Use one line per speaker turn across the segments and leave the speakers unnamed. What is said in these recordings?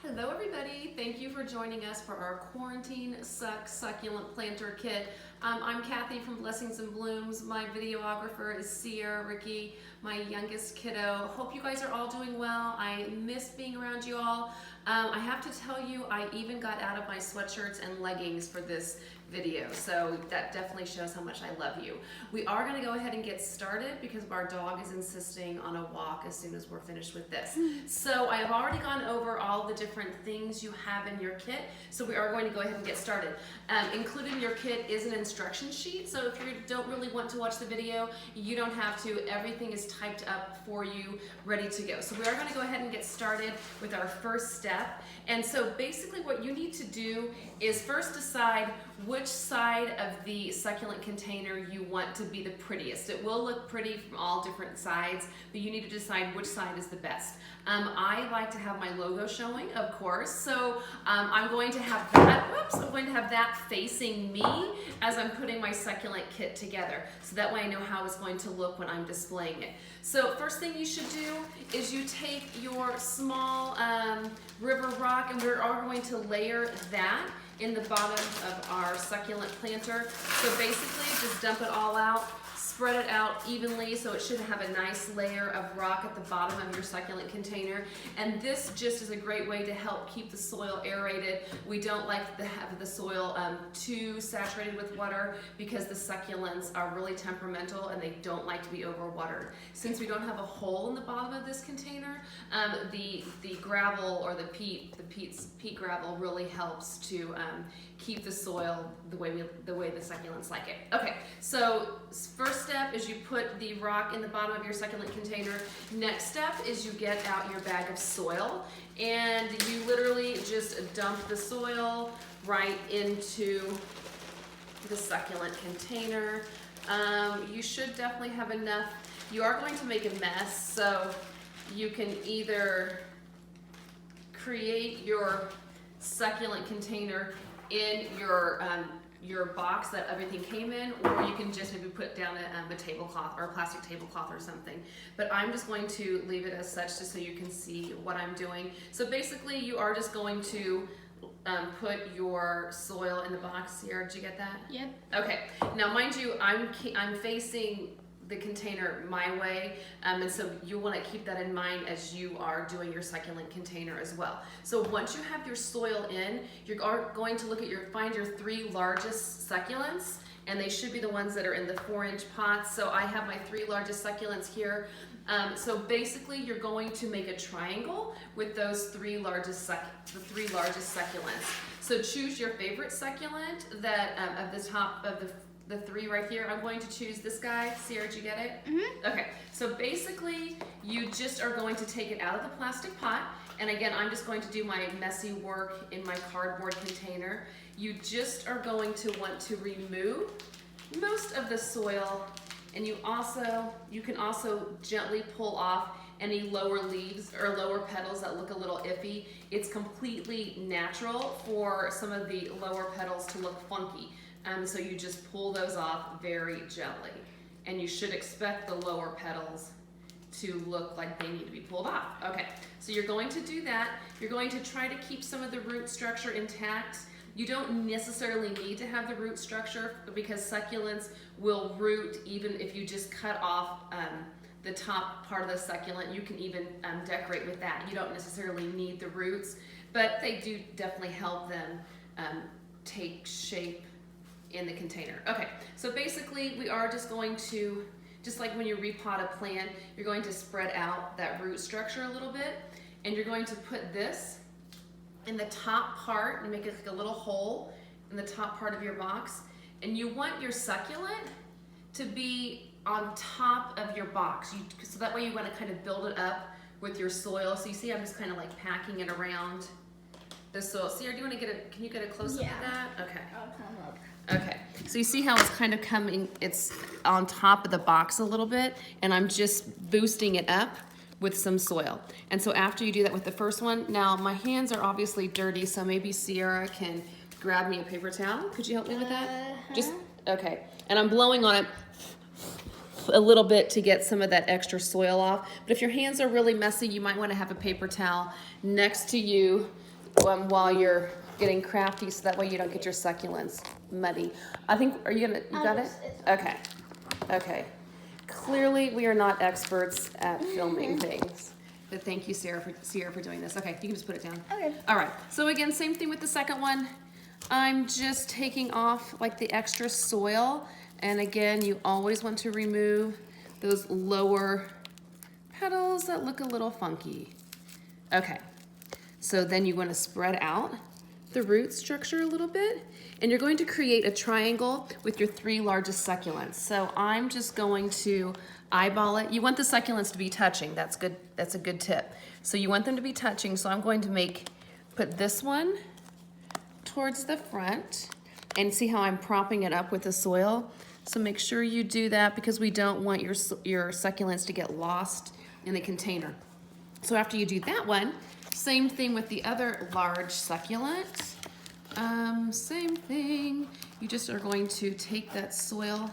Hello everybody, thank you for joining us for our Quarantine Sucks Succulent Planter Kit. I'm Kathy from Blessings and Blooms. My videographer is Sierra Ricky, my youngest kiddo. Hope you guys are all doing well. I miss being around you all. I have to tell you, I even got out of my sweatshirts and leggings for this video, so that definitely shows how much I love you. We are going to go ahead and get started because our dog is insisting on a walk as soon as we're finished with this. So I have already gone over all the different things you have in your kit, so we are going to go ahead and get started. Included in your kit is an instruction sheet, so if you don't really want to watch the video, you don't have to. Everything is typed up for you, ready to go. So we are going to go ahead and get started with our first step. And so basically what you need to do is first decide which side of the succulent container you want to be the prettiest. It will look pretty from all different sides, but you need to decide which side is the best. I like to have my logo showing, of course, so I'm going to have that, I'm going to have that facing me as I'm putting my succulent kit together, so that way I know how it's going to look when I'm displaying it. So first thing you should do is you take your small river rock, and we're all going to layer that in the bottom of our succulent planter. So basically just dump it all out, spread it out evenly so it should have a nice layer of rock at the bottom of your succulent container. And this just is a great way to help keep the soil aerated. We don't like to have the soil too saturated with water because the succulents are really temperamental and they don't like to be overwatered. Since we don't have a hole in the bottom of this container, the gravel or the peat gravel really helps to keep the soil the way the succulents like it. Okay, so first step is you put the rock in the bottom of your succulent container. Next step is you get out your bag of soil and you literally just dump the soil right into the succulent container. You should definitely have enough. You are going to make a mess, so you can either create your succulent container in your box that everything came in, or you can just maybe put down a tablecloth or a plastic tablecloth or something. But I'm just going to leave it as such just so you can see what I'm doing. So basically you are just going to put your soil in the box. Sierra, did you get that? Yep. Okay. Now mind you, I'm facing the container my way, and so you want to keep that in mind as you are doing your succulent container as well. So once you have your soil in, you're going to find your 3 largest succulents, and they should be the ones that are in the 4-inch pots. So I have my 3 largest succulents here. So basically you're going to make a triangle with those 3 largest succulents. So choose your favorite succulent that at the top of the 3 right here. I'm going to choose this guy. Sierra, did you get it? Mm-hmm. Okay, so basically you just are going to take it out of the plastic pot, and again, I'm just going to do my messy work in my cardboard container. You just are going to want to remove most of the soil, and you can also gently pull off any lower leaves or lower petals that look a little iffy. It's completely natural for some of the lower petals to look funky. So you just pull those off very gently, and you should expect the lower petals to look like they need to be pulled off. Okay, so you're going to do that. You're going to try to keep some of the root structure intact. You don't necessarily need to have the root structure because succulents will root even if you just cut off the top part of the succulent. You can even decorate with that. You don't necessarily need the roots, but they do definitely help them take shape in the container. Okay, so basically we are just going to, just like when you repot a plant, you're going to spread out that root structure a little bit, and you're going to put this in the top part and make it like a little hole in the top part of your box, and you want your succulent to be on top of your box, so that way you want to kind of build it up with your soil. So you see I'm just kind of like packing it around the soil. Sierra, do you want to can you get a close-up of that? Okay.
I'll come up.
Okay, so you see how it's kind of it's on top of the box a little bit, and I'm just boosting it up with some soil. And so after you do that with the first one, now my hands are obviously dirty, so maybe Sierra can grab me a paper towel. Could you help me with that? Just, okay. And I'm blowing on it a little bit to get some of that extra soil off. But if your hands are really messy, you might want to have a paper towel next to you while you're getting crafty, so that way you don't get your succulents muddy. I think, you got it? Okay. Okay. Clearly, we are not experts at filming things. But thank you, Sierra, for doing this. Okay, you can just put it down.
Okay.
All right. So again, same thing with the second one. I'm just taking off like the extra soil. And again, you always want to remove those lower petals that look a little funky. Okay. So then you want to spread out the root structure a little bit, and you're going to create a triangle with your 3 largest succulents. So I'm just going to eyeball it. You want the succulents to be touching. That's good. That's a good tip. So you want them to be touching. So I'm going to put this one towards the front, and see how I'm propping it up with the soil. So make sure you do that, because we don't want your succulents to get lost in the container. So after you do that one, same thing with the other large succulent. Same thing. You just are going to take that soil,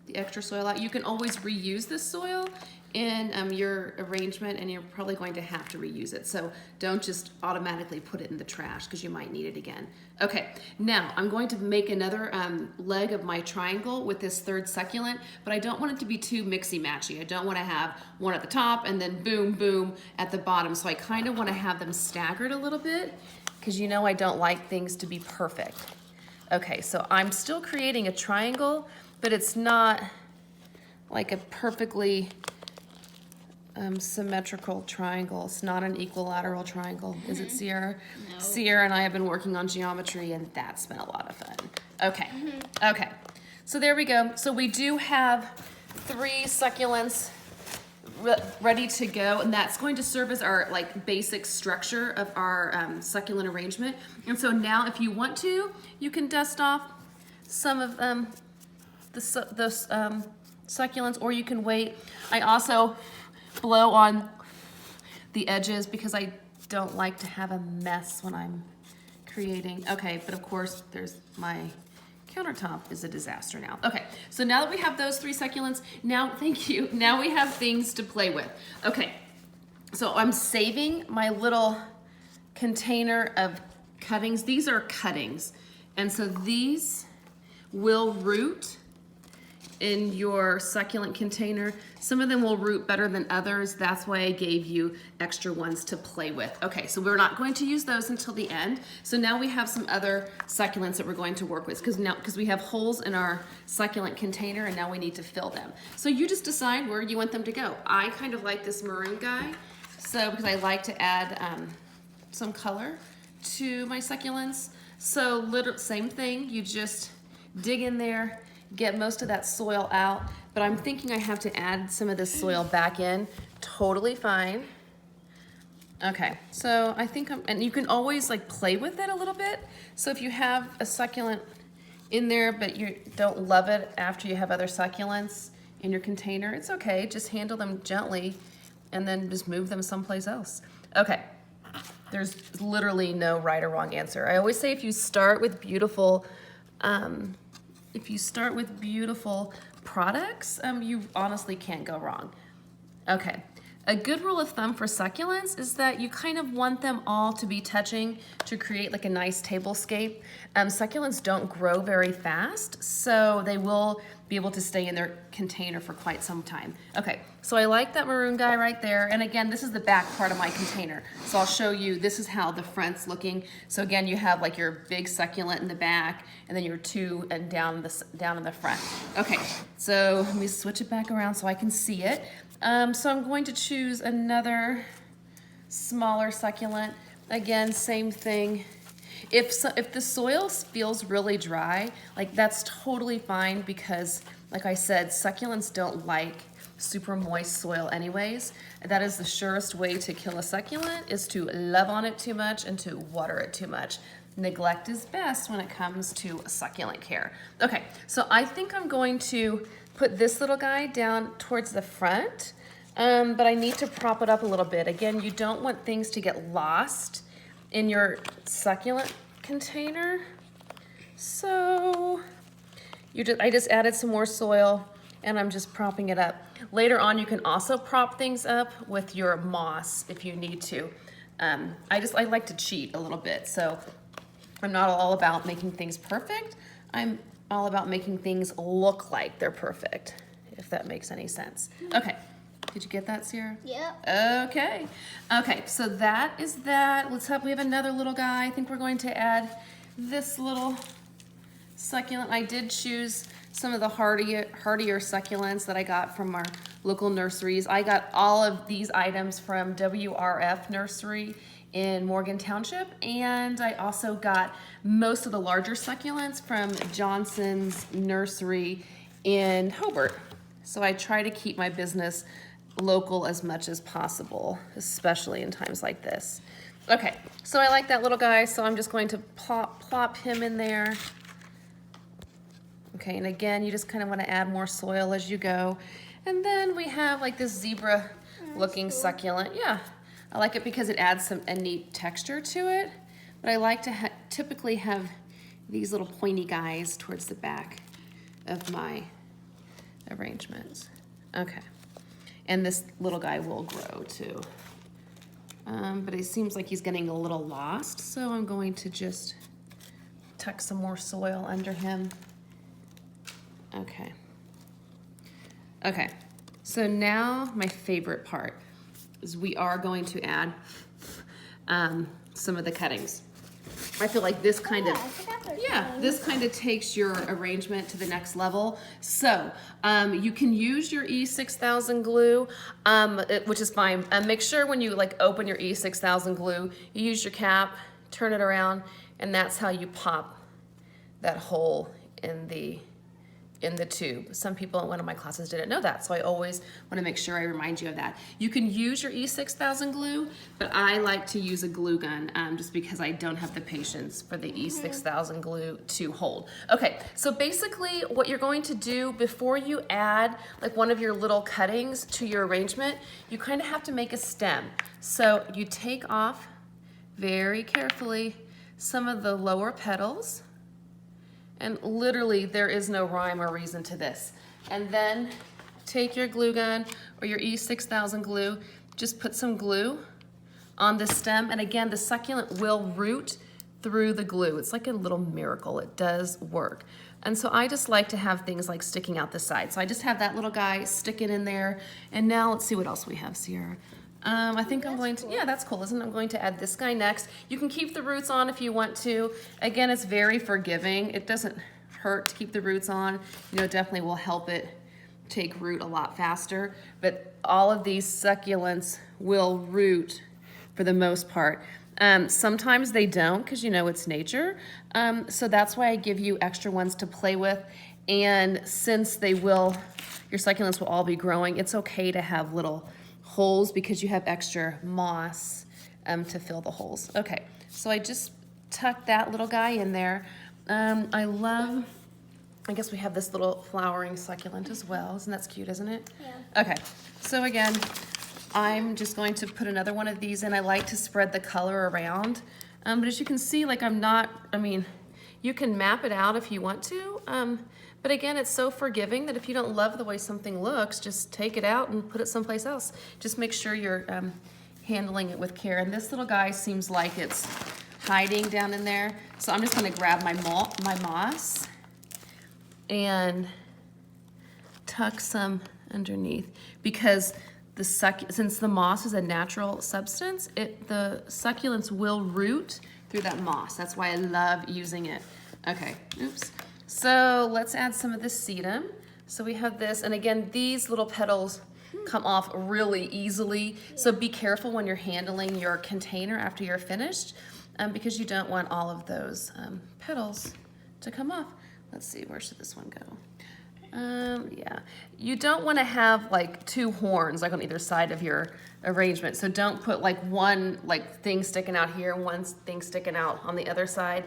the extra soil out. You can always reuse this soil in your arrangement, and you're probably going to have to reuse it. So don't just automatically put it in the trash, because you might need it again. Okay, now I'm going to make another leg of my triangle with this 3rd succulent, but I don't want it to be too mixy-matchy. I don't want to have one at the top and then boom, boom at the bottom. So I kind of want to have them staggered a little bit, because you know I don't like things to be perfect. Okay, so I'm still creating a triangle, but it's not like a perfectly symmetrical triangle. It's not an equilateral triangle. Is it, Sierra?
No.
Sierra and I have been working on geometry, and that's been a lot of fun. Okay. Okay. So there we go. So we do have 3 succulents ready to go, and that's going to serve as our like basic structure of our succulent arrangement. And so now, if you want to, you can dust off some of the succulents, or you can wait. I also blow on the edges, because I don't like to have a mess when I'm creating. Okay, but of course there's my countertop is a disaster now. Okay, so now that we have those 3 succulents, now, thank you, now we have things to play with. Okay, so I'm saving my little container of cuttings. These are cuttings, and so these will root in your succulent container. Some of them will root better than others. That's why I gave you extra ones to play with. Okay, so we're not going to use those until the end. So now we have some other succulents that we're going to work with, because we have holes in our succulent container, and now we need to fill them. So you just decide where you want them to go. I kind of like this maroon guy, so because I like to add some color to my succulents. So same thing, you just dig in there, get most of that soil out, but I'm thinking I have to add some of this soil back in. Totally fine. Okay, so I think and you can always like play with it a little bit. So if you have a succulent in there, but you don't love it after you have other succulents in your container, it's okay. Just handle them gently and then just move them someplace else. Okay, there's literally no right or wrong answer. I always say if you start with beautiful products, you honestly can't go wrong. Okay, a good rule of thumb for succulents is that you kind of want them all to be touching to create like a nice tablescape. Succulents don't grow very fast, so they will be able to stay in their container for quite some time. Okay, so I like that maroon guy right there. And again, this is the back part of my container. So I'll show you, this is how the front's looking. So again, you have like your big succulent in the back, and then your 2 and down in the front. Okay, so let me switch it back around so I can see it. So I'm going to choose another smaller succulent. Again, same thing. If the soil feels really dry, like that's totally fine, because like I said, succulents don't like super moist soil anyways. That is the surest way to kill a succulent, is to love on it too much and to water it too much. Neglect is best when it comes to succulent care. Okay, so I think I'm going to put this little guy down towards the front, but I need to prop it up a little bit. Again, you don't want things to get lost in your succulent container. So I just added some more soil, and I'm just propping it up. Later on, you can also prop things up with your moss if you need to. I like to cheat a little bit. So I'm not all about making things perfect. I'm all about making things look like they're perfect, if that makes any sense. Okay, did you get that, Sierra?
Yep.
Okay, okay, so that is that. We have another little guy. I think we're going to add this little succulent. I did choose some of the hardier succulents that I got from our local nurseries. I got all of these items from WRF Nursery in Morgan Township, and I also got most of the larger succulents from Johnson's Nursery in Hobart. So I try to keep my business local as much as possible, especially in times like this. Okay, so I like that little guy, so I'm just going to plop him in there. Okay, and again, you just kind of want to add more soil as you go. And then we have like this zebra looking succulent. Yeah, I like it because it adds a neat texture to it. But I like to typically have these little pointy guys towards the back of my arrangements. Okay, and this little guy will grow too. But it seems like he's getting a little lost, so I'm going to just tuck some more soil under him. Okay. Okay, so now my favorite part is we are going to add some of the cuttings. I feel like this kind of, this kind of takes your arrangement to the next level. So you can use your E6000 glue, which is fine. Make sure when you like open your E6000 glue, you use your cap, turn it around, and that's how you pop that hole in the tube. Some people in one of my classes didn't know that, so I always want to make sure I remind you of that. You can use your E6000 glue, but I like to use a glue gun just because I don't have the patience for the E6000 glue to hold. Okay, so basically what you're going to do before you add like one of your little cuttings to your arrangement, you kind of have to make a stem. So you take off very carefully some of the lower petals. And literally, there is no rhyme or reason to this. And then take your glue gun or your E6000 glue, just put some glue on the stem. And again, the succulent will root through the glue. It's like a little miracle. It does work. And so I just like to have things like sticking out the side. So I just have that little guy sticking in there. And now let's see what else we have, Sierra. I think I'm going to, yeah, that's cool, isn't it? I'm going to add this guy next. You can keep the roots on if you want to. Again, it's very forgiving. It doesn't hurt to keep the roots on. You know, it definitely will help it take root a lot faster. But all of these succulents will root for the most part. Sometimes they don't because, you know, it's nature. So that's why I give you extra ones to play with. And since they will, your succulents will all be growing, it's okay to have little holes because you have extra moss to fill the holes. Okay, so I just tucked that little guy in there. I guess we have this little flowering succulent as well. Isn't that cute, isn't it? Yeah. Okay, so again, I'm just going to put another one of these in. I like to spread the color around. But as you can see, like you can map it out if you want to. But again, it's so forgiving that if you don't love the way something looks, just take it out and put it someplace else. Just make sure you're handling it with care. And this little guy seems like it's hiding down in there. So I'm just gonna grab my moss and tuck some underneath because since the moss is a natural substance, the succulents will root through that moss. That's why I love using it. Okay, oops. So let's add some of the sedum. So we have this, and again, these little petals come off really easily. So be careful when you're handling your container after you're finished because you don't want all of those petals to come off. Let's see, where should this one go? Yeah, you don't want to have like two horns like on either side of your arrangement. So don't put like one thing sticking out here and one thing sticking out on the other side.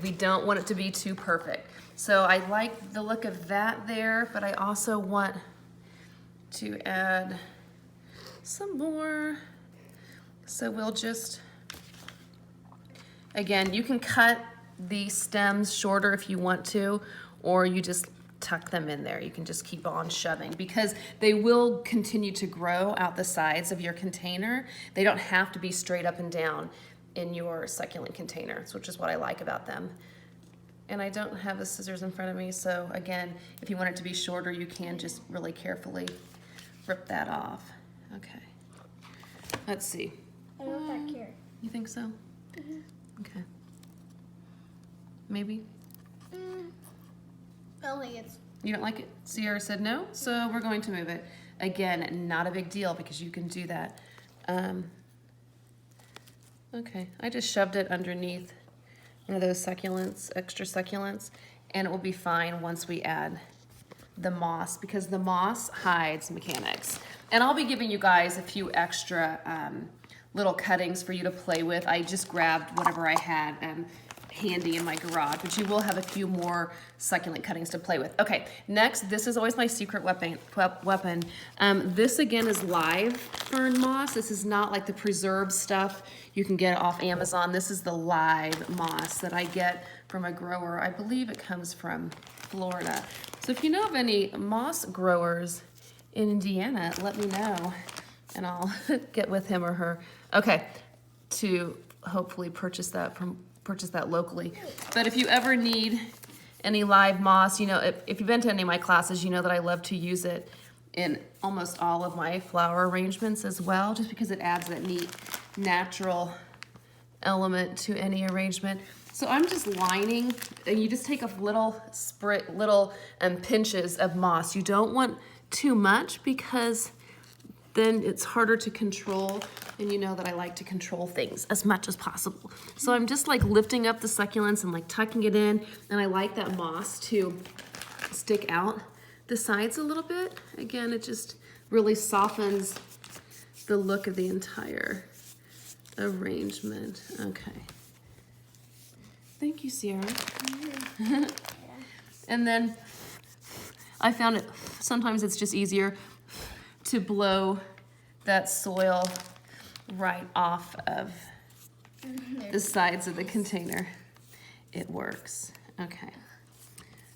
We don't want it to be too perfect. So I like the look of that there, but I also want to add some more. So we'll just, again, you can cut the stems shorter if you want to, or you just tuck them in there. You can just keep on shoving because they will continue to grow out the sides of your container. They don't have to be straight up and down in your succulent containers, which is what I like about them. And I don't have the scissors in front of me, so again, if you want it to be shorter, you can just really carefully rip that off. Okay. Let's see.
I don't back here.
You think so?
Mm-hmm.
Okay. Maybe?
I don't think it's...
You don't like it? Sierra said no, so we're going to move it. Again, not a big deal because you can do that. Okay, I just shoved it underneath one of those succulents, extra succulents, and it will be fine once we add the moss because the moss hides mechanics. And I'll be giving you guys a few extra little cuttings for you to play with. I just grabbed whatever I had handy in my garage, but you will have a few more succulent cuttings to play with. Okay, next, this is always my secret weapon. This again is live fern moss. This is not like the preserved stuff you can get off Amazon. This is the live moss that I get from a grower. I believe it comes from Florida. So if you know of any moss growers in Indiana, let me know and I'll get with him or her. Okay, to hopefully purchase that locally. But if you ever need any live moss, you know, if you've been to any of my classes, you know that I love to use it in almost all of my flower arrangements as well, just because it adds that neat natural element to any arrangement. So I'm just lining, and you just take a little pinches of moss. You don't want too much because then it's harder to control, and you know that I like to control things as much as possible. So I'm just like lifting up the succulents and like tucking it in, and I like that moss to stick out the sides a little bit. Again, it just really softens the look of the entire arrangement. Okay. Thank you, Sierra. And then I found it, sometimes it's just easier to blow that soil right off of the sides of the container. It works. Okay.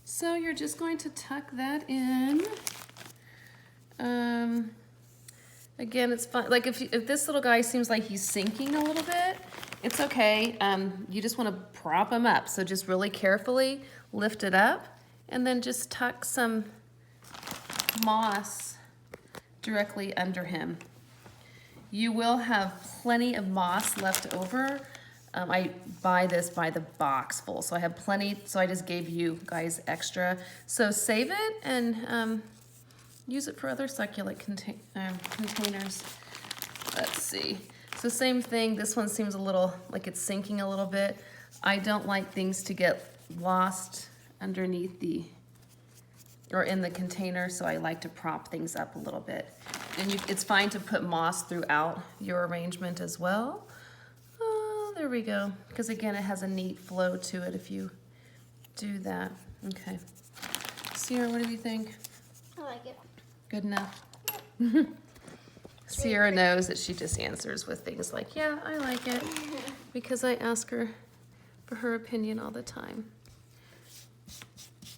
So you're just going to tuck that in. Again, it's fun. Like if this little guy seems like he's sinking a little bit, it's okay. You just want to prop him up. So just really carefully lift it up and then just tuck some moss directly under him. You will have plenty of moss left over. I buy this by the box full, so I have plenty, so I just gave you guys extra. So save it and use it for other succulent containers. Let's see. So same thing, this one seems a little like it's sinking a little bit. I don't like things to get lost underneath or in the container, so I like to prop things up a little bit. And it's fine to put moss throughout your arrangement as well. Oh, there we go. Because again, it has a neat flow to it if you do that. Okay. Sierra, what do you think?
I like it.
Good enough? Sierra knows that she just answers with things like, yeah, I like it, because I ask her for her opinion all the time.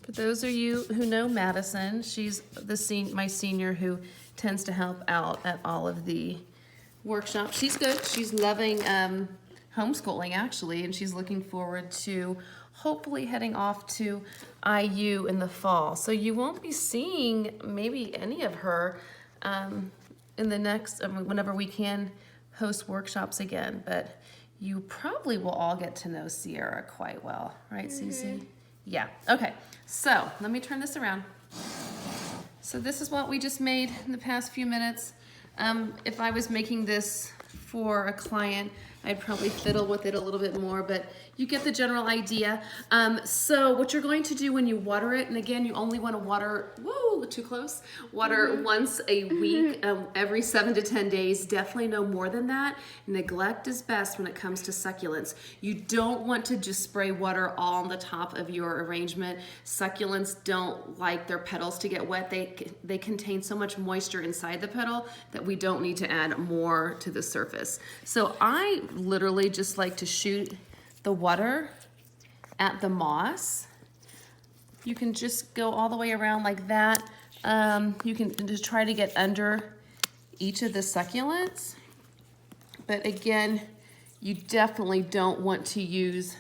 For those of you who know Madison, she's my senior who tends to help out at all of the workshops. She's good. She's loving homeschooling, actually, and she's looking forward to hopefully heading off to IU in the fall. So you won't be seeing maybe any of her in the next, whenever we can host workshops again, but you probably will all get to know Sierra quite well, right, Cece? Yeah, okay, so let me turn this around. So this is what we just made in the past few minutes. If I was making this for a client, I'd probably fiddle with it a little bit more, but you get the general idea. So what you're going to do when you water it, and again, you only want to water, whoa, too close, water once a week, every 7 to 10 days, definitely no more than that. Neglect is best when it comes to succulents. You don't want to just spray water all on the top of your arrangement. Succulents don't like their petals to get wet. They contain so much moisture inside the petal that we don't need to add more to the surface. So I literally just like to shoot the water at the moss You can just go all the way around like that. You can just try to get under each of the succulents. But again, you definitely don't want to use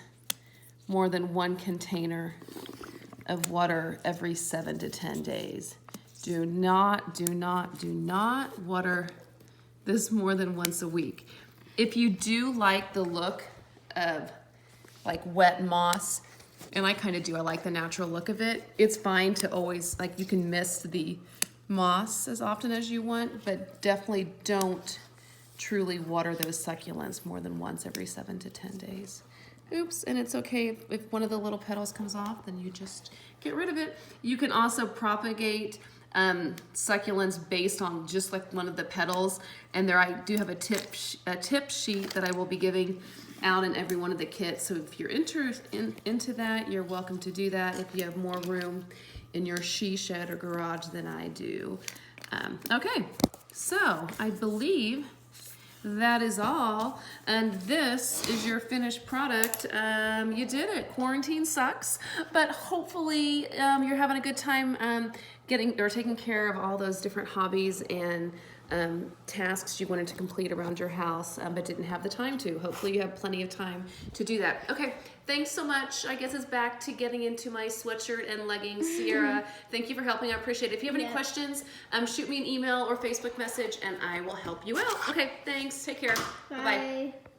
more than one container of water every 7 to 10 days. Do not water this more than once a week. If you do like the look of like wet moss, and I kind of do, I like the natural look of it, it's fine to always, like you can mist the moss as often as you want, but definitely don't truly water those succulents more than once every 7 to 10 days. Oops, and it's okay if one of the little petals comes off, then you just get rid of it. You can also propagate succulents based on just like one of the petals, and there I do have a tip sheet that I will be giving out in every one of the kits. So if you're into that, you're welcome to do that if you have more room in your she shed or garage than I do. Okay, so I believe that is all, and this is your finished product. You did it. Quarantine sucks, but hopefully you're having a good time taking care of all those different hobbies and tasks you wanted to complete around your house, but didn't have the time to. Hopefully you have plenty of time to do that. Okay, thanks so much. I guess it's back to getting into my sweatshirt and leggings. Sierra, thank you for helping. I appreciate it. If you have any questions, shoot me an email or Facebook message and I will help you out. Okay, thanks. Take care. Bye-bye.
Bye.